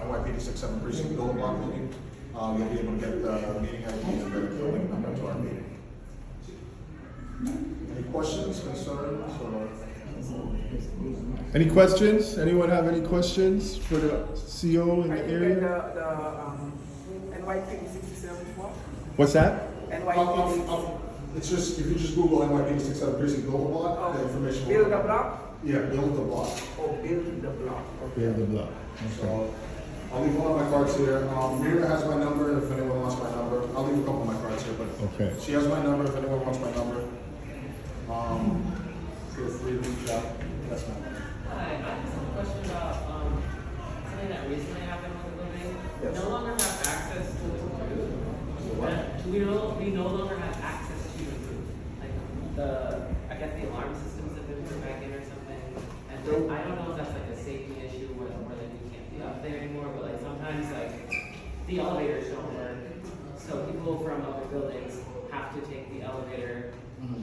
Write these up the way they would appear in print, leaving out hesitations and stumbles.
NYPD 6-7 precinct building block meeting. You'll be able to get the meeting ID and the link number to our meeting. Any questions, concerns, or? Any questions? Anyone have any questions for the CO in the I think area? the NYPD 67 what? What's that? NYPD. It's just, if you just Google NYPD 6-7 precinct building block, the information will. Build a block? Yeah, build the block. Oh, build the block. Okay. Yeah, the block. So, I'll leave one of my cards here. Myrna has my number, if anyone wants my number. I'll leave a couple of my cards here, but Okay. she has my number, if anyone wants my number. Feel free to reach out. That's my number. Hi, I just have a question about something that recently happened with the building. Yes. No longer have access to the roof. We no longer have access to the roof. Like I guess the alarm systems have been put back in or something. And I don't know if that's like a safety issue where like you can't be up there anymore, but like sometimes like the elevators don't work. So people from other buildings have to take the elevator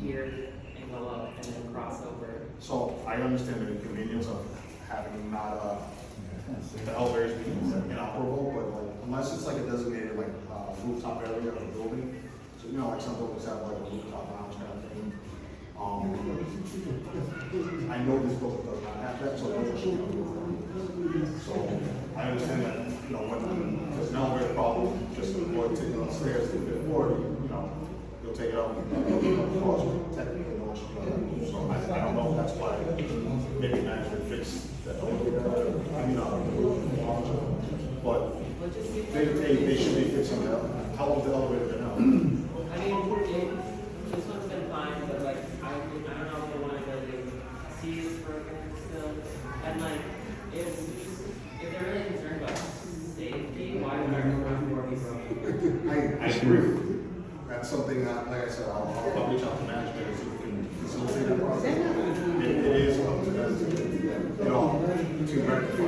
here and go up and then cross over. So I understand the inconvenience of having not, the elevators being inoperable, but like, unless it's like a designated like rooftop area of a building, so you know, like some buildings have like a rooftop lounge kind of thing. I know this building does not have that, so those should be. So I understand that, you know, when there's an elevator problem, just avoid taking it upstairs to the fifth floor, you know, you'll take it up, technically no issue. So I don't know if that's why maybe management fixed that elevator. I mean, but they should be fixing that. How long is the elevator been out? I mean, this one's been fine, but like, I don't know if they want to go to see is broken still. And like, if they're really concerned about safety, why would our roof be broken? I agree with you. That's something that, like I said, I'll reach out to management and see if we can facilitate that process. It is up to them to, you know, to rectify.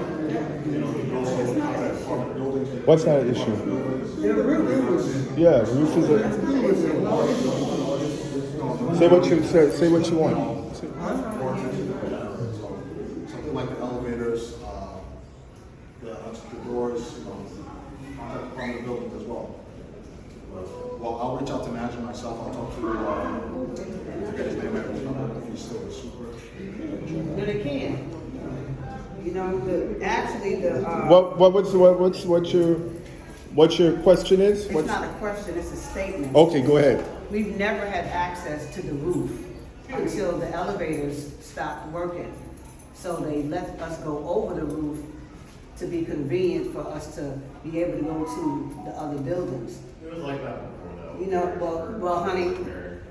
You know, you can also contact apartment buildings. What's that issue? Yeah, roof is a. Say what you want. Something like the elevators, the doors, you know, contact apartment buildings as well. Well, I'll reach out to management myself. I'll talk to, I forget his name, I don't know if he's still a super. No, they can. You know, What your question is? it's not a question, it's a statement. Okay, go ahead. We've never had access to the roof until the elevators stopped working. So they let us go over the roof to be convenient for us to be able to go to the other buildings. It was like that before, though. You know, well, honey,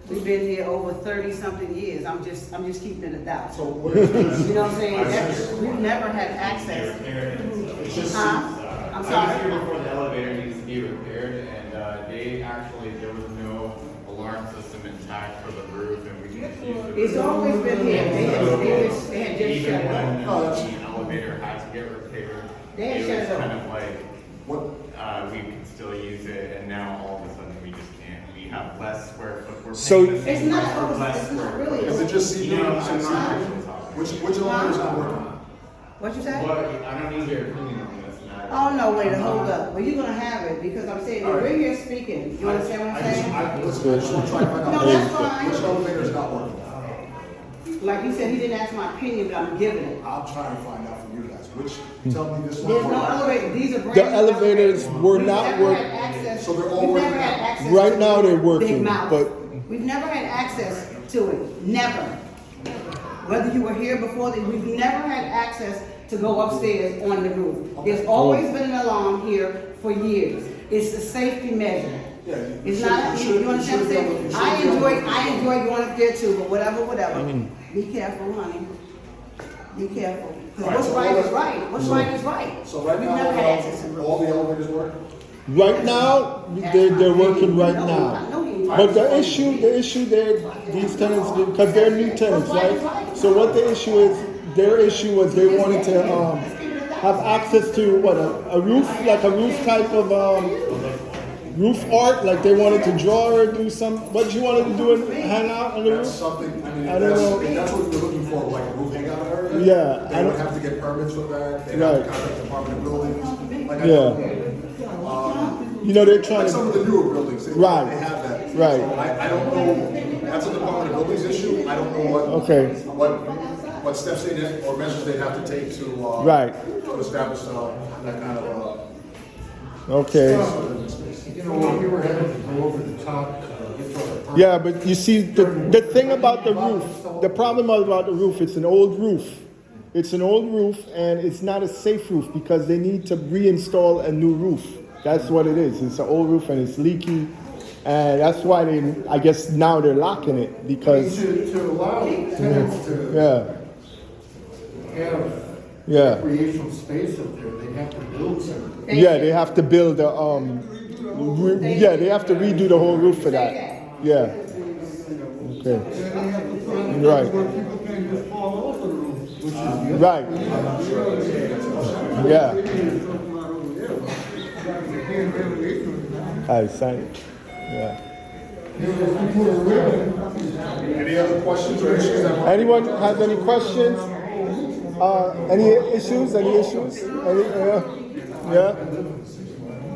we've been here over 30-something years. I'm just keeping it a doubt. So what is You know what I'm saying? We've never had access. It's just, Huh? I'm I was sorry. here before the elevator needs to be repaired, and there was no alarm system intact for the roof, and we can just use the It's roof. always been here. They had just Even shut it when off. the elevator had to get repaired, They had it shut was it off. kind of like, what? we could still use it, and now all of a sudden we just can't. We have less square foot. We're So- paying the same It's not, price for less it's not square really. foot. Is it just You know, I'm seasonal? not actually talking. Which elevator's not working? What you say? Well, I don't need your opinion on this matter. Oh, no, wait, hold up. Well, you're gonna have it because I'm saying, if we're here speaking, you understand what I'm saying? I just want to try to find out. No, that's fine. Which elevator is not working? Like you said, he didn't ask my opinion, but I'm giving it. I'll try and find out from you guys. Which, tell me this one. There's no elevator, these are brand The new elevators were We've not never working. had access- So they're all we've working never had now. access Right to now the they're big working, mouth. but- We've never had access to it, never. Whether you were here before, we've never had access to go upstairs on the roof. There's always been an alarm here for years. It's a safety measure. Yeah, It's not, you understand what I'm saying? I enjoy going up there too, but whatever. Be careful, honey. Be careful. 'Cause All right, what's so right all is the- right. What's right is right. So right We've now, never had access to the roof. all the elevators work? Right now, they're working right now. But the issue these tenants, because they're new tenants, right? So what the issue is, their issue was they wanted to have access to what, a roof, like a roof type of roof art, like they wanted to draw or do some, what you wanted to do and hang out on the That's roof? something, I mean, I don't know. if that's what you're looking for like a roof hangout area. Yeah, They I would don't- have to get permits for that, they'd Right. have to contact the Department of Buildings. Like I Yeah. know, You know, they're trying like some to, of the newer buildings, they Right. they have that. Right. So I don't know, that's a Department of Buildings issue, I don't know Okay. what steps they did, or measures they'd have to take to, Right. to establish, that kind of, okay. You know, when we were having to go over the top, get to our Yeah, but you see, the thing about the roof, the problem about the roof, it's an old roof. It's an old roof and it's not a safe roof because they need to reinstall a new roof. That's what it is. It's an old roof and it's leaky. And that's why I guess now they're locking it because, to allow tenants to yeah, have yeah. recreational space up there, they have to build something. Yeah, they have to build they have to redo the whole roof for that. Yeah. Okay. Right. Where people can't just fall off the roof, which is the Right. Yeah. I sign. Yeah. any other questions or issues that? Anyone has any questions? Any issues? Any issues? Any, yeah.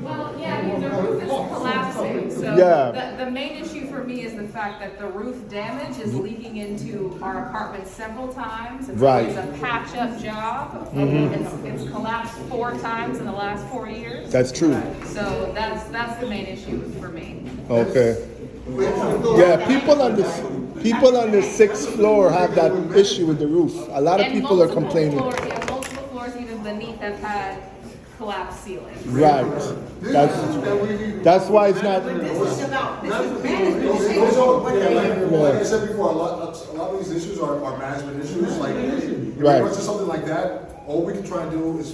Well, yeah, I mean, the roof is collapsing, so Yeah. the main issue for me is the fact that the roof damage is leaking into our apartment several times. It's Right. always a patch-up job. It's collapsed 4 times in the last 4 years. That's true. So that's the main issue for me. Okay. Yeah, people on the 6th floor have that issue with the roof. A lot of And people are multiple complaining. floors, yeah, multiple floors even beneath have had collapsed ceilings. Right. That's why it's not. This is about, this is management. Those This are, is what yeah, they- like I said before, a lot of these issues are management issues, like, if it Right. runs to something like that, all we can try and do is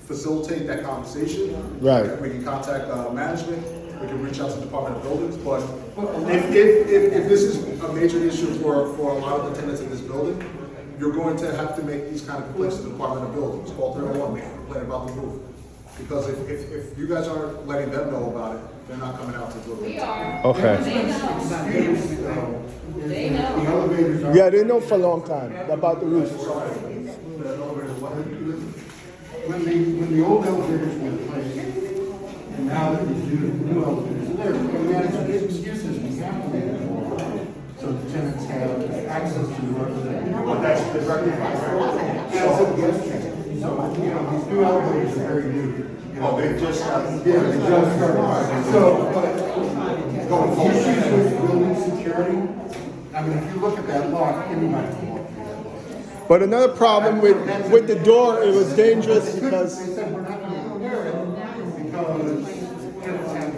facilitate that conversation. Right. We can contact, management, we can reach out to the Department of Buildings, but if this is a major issue for a lot of the tenants in this building, you're going to have to make these kind of complaints to the Department of Buildings, call 301, make a complaint about the roof. Because if you guys aren't letting them know about it, they're not coming out to do it. We are. Okay. They know. They know. The elevators are. Yeah, they know for a long time about the roof. When the old elevators were in place, and now that these new elevators are there, management excuses we have to make it more. So the tenants have access to the roof. But that's the rectified, right? So, yes, so, you know, these new elevators are very new. Oh, they just got. Yeah, they just started. So, but going forward, issues with building security, I mean, if you look at that lock, anybody can walk through that lock. But another problem with the door, it was dangerous because. They said we're not gonna repair it because tenants have,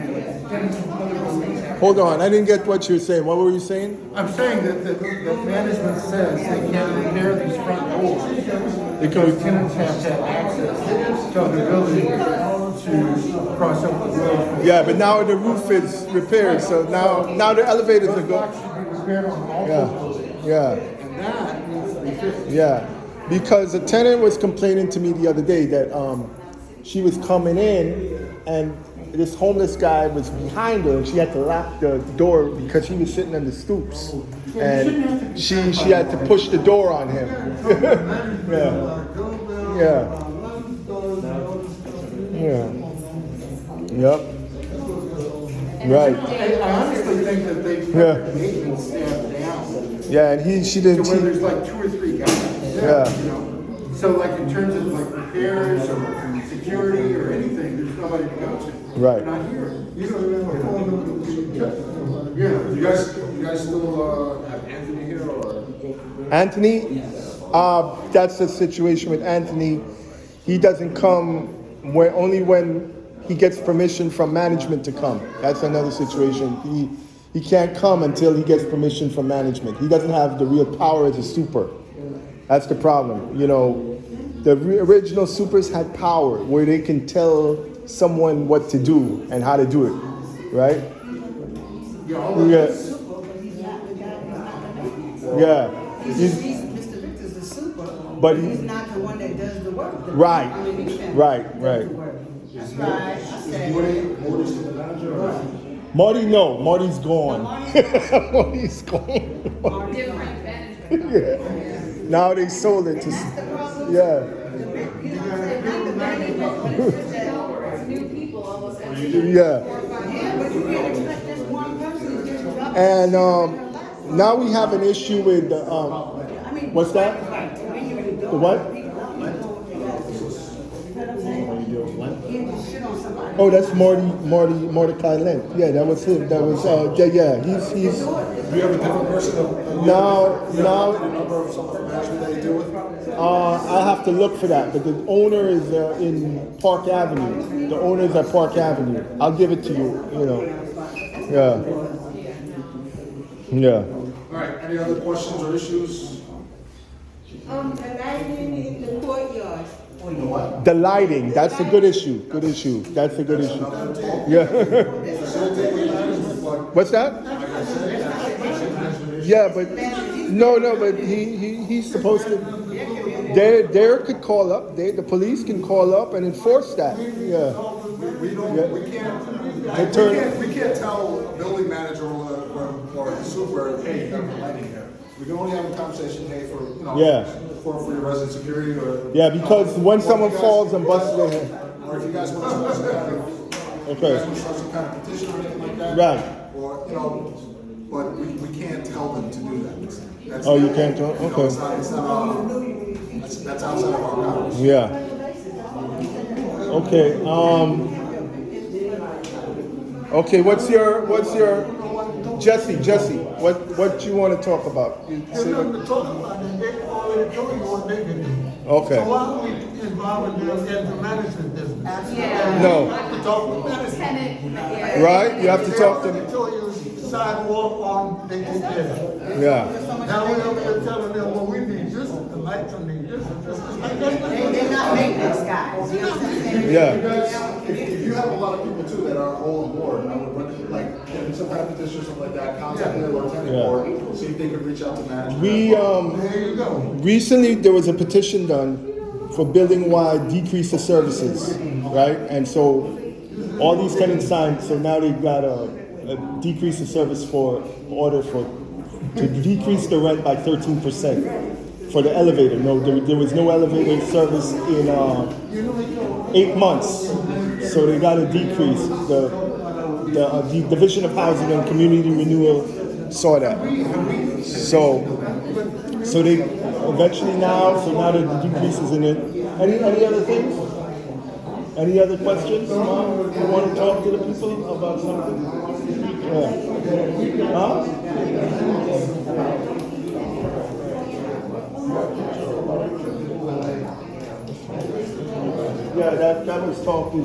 tenants from other buildings have. Hold on, I didn't get what you were saying. What were you saying? I'm saying that management says they can't repair these front doors because tenants have to have access to other buildings to cross up the road. Yeah, but now the roof is repaired, so now the elevators are Those going. locks should be repaired on all Yeah, buildings. yeah. And that needs to be fixed. Yeah, because a tenant was complaining to me the other day that she was coming in and this homeless guy was behind her and she had to lock the door because he was sitting on the stoops. And she had to push the door on him. Yeah. Yeah. Yeah. Yep. Right. I honestly think that they put Yeah. the maintenance staff down Yeah, and she to didn't. where there's like 2 or 3 guys. Yeah. You know, so like in terms of like repairs or security or anything, there's nobody to go to. Right. They're not here. You don't have a phone. Yeah. You guys still, have Anthony here, or? Anthony, that's the situation with Anthony. He doesn't come only when he gets permission from management to come. That's another situation. He can't come until he gets permission from management. He doesn't have the real power as a super. That's the problem. You know, the original supers had power where they can tell someone what to do and how to do it, right? Yeah. Yeah. He's Mr. Victor's the super, But but he- he's not the one that does the work. The Right. I mean, he can't Right, does right. the work. That's right, I said. Marty, no. Marty's gone. Marty's Marty's gone. Different management. Yeah. Now they sold it to, yeah. It's new people all of a sudden. Yeah. Yeah, but you can't expect this one person to just drop. And now we have an issue with the, I mean, what's that? when you're in the The door, what? people don't know what they gotta do. You know what I'm saying? You can't just shit on somebody. Oh, that's Mordecai Lent. Yeah, that was him. That was, yeah, he's, Do you have a different person? now, The number of some management that you deal with? I have to look for that, but the owner is in Park Avenue. The owner is at Park Avenue. I'll give it to you, you know. Yeah. Yeah. All right, any other questions or issues? The lighting in the courtyard. The lighting, that's a good issue. Good issue. That's a good issue. Yeah. What's that? Yeah, but no, but he's supposed to. There could call up. The police can call up and enforce that. Yeah. We can't tell a building manager or a super, hey, you have a lighting here. We can only have a conversation, hey, for, you know, Yeah. for your resident security or. Yeah, because when someone falls and busts their head. Or if you guys want to start some kind of, Okay. you guys want to start some kind of petition or anything like that. Right. Or, you know, but we can't tell them to do that. That's- Oh, you can't tell? you know, Okay. that's outside of our powers. Yeah. Okay. Okay. What's your Jesse? What you want to talk about? You say what- Okay. So why are we involving them in the management business? Yeah. No. We have to talk with management. Tenant, yeah. Right? You have to talk to. They tell you sidewalk on, they take care of it. Yeah. Now we're over here telling them, well, we need this, the lights on need this, and this, like that. They're not maintenance guys, you know what I'm saying? Yeah. You guys, if you have a lot of people too that are all on board, I would recommend, like, getting some kind of petition or something like that, contact the lieutenant Yeah. board, see if they can reach out to management. We There you go. recently there was a petition done for building-wide decrease of services, right? And so all these tenants signed. So now they've got a decrease of service for order for to decrease the rent by 13% for the elevator. No, there was no elevator service in 8 months, so they got to decrease. The Division of Housing and Community Renewal saw that. So they eventually now the decrease is in it. Any other things? Any other questions? Mom, you want to talk to the people about something? Yeah. Huh? Yeah, that was talked. They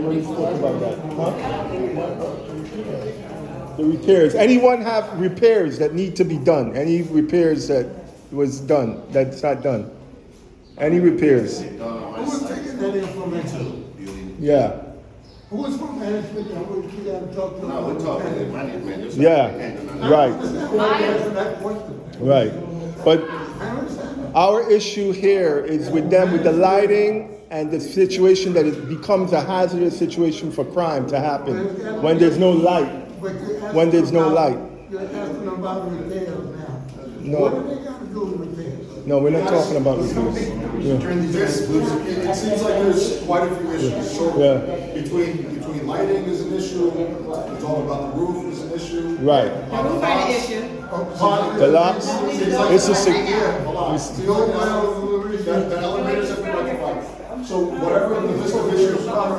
already spoke about that. Huh? The repairs. Anyone have repairs that need to be done? Any repairs that was done that's not done? Any repairs? Who's taking that information? Yeah. Who's from management that we gotta talk to? No, we're talking to management. Yeah. Right. Answer that question. Right. But I understand. our issue here is with them, with the lighting and the situation that it becomes a hazardous situation for crime to happen when there's no light. But you're asking When there's no about- light. You're asking about repairs now. No. What do they gotta do with repairs? No, we're not talking about repairs. Yeah. It seems like there's quite a few issues. So Yeah. between lighting is an issue, we're talking about the roof is an issue. Right. The locks. It's a sig- it's- The elevators have been rectified. So whatever the list of issues are,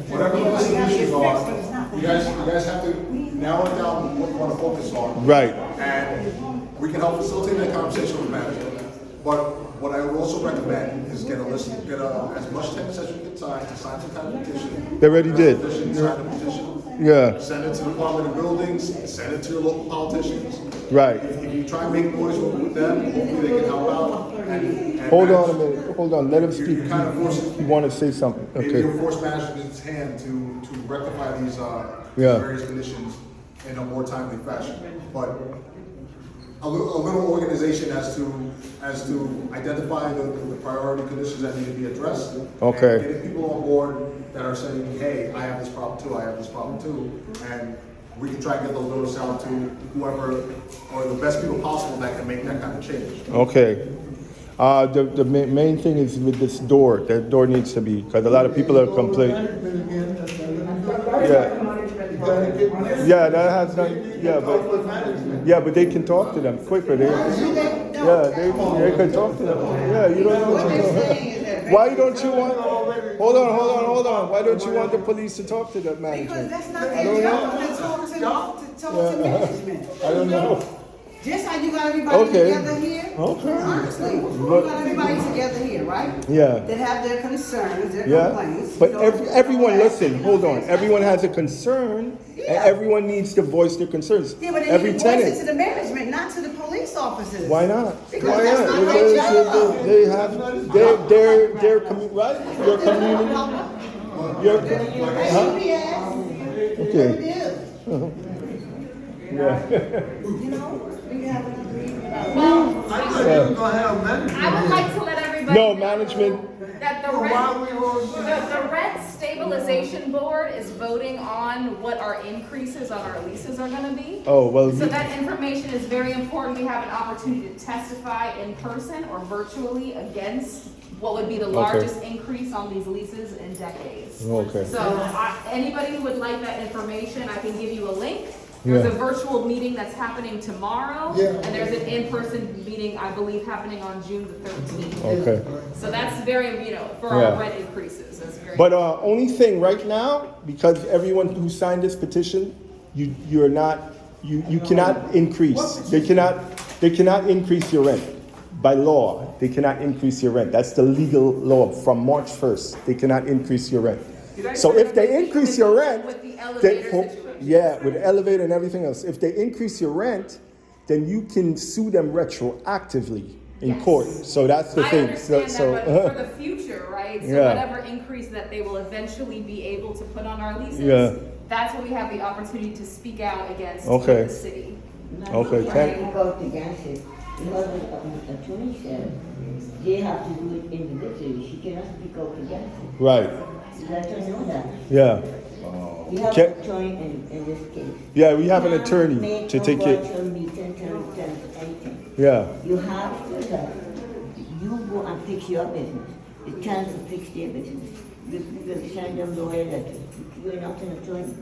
whatever the list of issues are, you guys have to narrow it down what you want to focus on. Right. And we can help facilitate that conversation with management. But what I would also recommend is get as much tenants as you can sign to sign some kind of petition. They already did. Sign a petition. Yeah. Send it to the Department of Buildings, send it to your local politicians. Right. If you try and make noise with them, hopefully they can help out. And Hold on a minute. Hold on. Let him speak. You kind of force it. You want to say something? Maybe Okay. you force management's hand to rectify these Yeah. various conditions in a more timely fashion. But a little organization as to identify the priority conditions that need to be addressed. Okay. And getting people on board that are saying, hey, I have this problem too, I have this problem too. And we can try to get those notices out to whoever, or the best people possible that can make that kind of change. Okay. The main thing is with this door. That door needs to be, because a lot of people are complaining. Yeah, that has done. Yeah, but they can talk to them quicker. They can talk to them. Yeah, you don't know what you're doing. Why don't you want? Hold on. Why don't you want the police to talk to the management? Because that's not I their don't job know. to talk to management. I don't know. Just how you got everybody Okay. together here. Okay. Honestly, you But- got everybody together here, right? Yeah. That have their concerns, their Yeah, complaints. but you know, everyone, all that. listen, hold on. Everyone has a concern, and everyone needs to voice their concerns. Yeah, but they Every need to voice it to tenant. the management, not to the police officers. Why not? Because Why that's not? not their job. They have their right? Your community. Your huh? Okay. Yeah. You know, we have another Well, I thought you were gonna have management. I would like to let everybody No know management. that the rent stabilization board is voting on what our increases on our leases are gonna be. Oh well. So that information is very important. We have an opportunity to testify in person or virtually against what would be the largest increase on these leases in decades. Okay. So anybody who would like that information, I can give you a link. There's a virtual meeting that's happening tomorrow, and there's an in-person meeting, I believe, happening on June the 13th. Okay. So that's very, for our rent increases, that's very. But only thing right now, because everyone who signed this petition, you cannot increase. They cannot increase your rent. By law, they cannot increase your rent. That's the legal law from March 1st. They cannot increase your rent. So if they increase your rent, With the elevator situation. with the elevator and everything else, if they increase your rent, then you can sue them retroactively in court. So that's the I thing. understand So, that, but for the future, right? So Yeah. whatever increase that they will eventually be able to put on our leases, Yeah. that's what we have the opportunity to speak out against Okay. in the city. Okay, thank you. Go against it, because the attorney said, they have to do it individually, she cannot speak out against it. Right. Let her know that. Yeah. We have Can- an attorney in this case. Yeah, we have an Can't attorney make to no take it. virtual meeting, anything. Yeah. You have to, you go and fix your business, the tenants will fix their business. You will send them the way that you're not an attorney.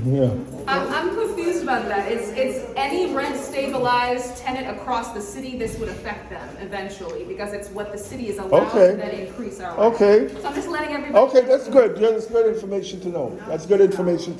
Yeah. I'm confused about that. It's any rent stabilized tenant across the city, this would affect them eventually, because it's what the city is allowed Okay. to then increase our rent. Okay. So I'm just letting everybody. Okay, that's good. Yeah, that's good information to know. That's good information to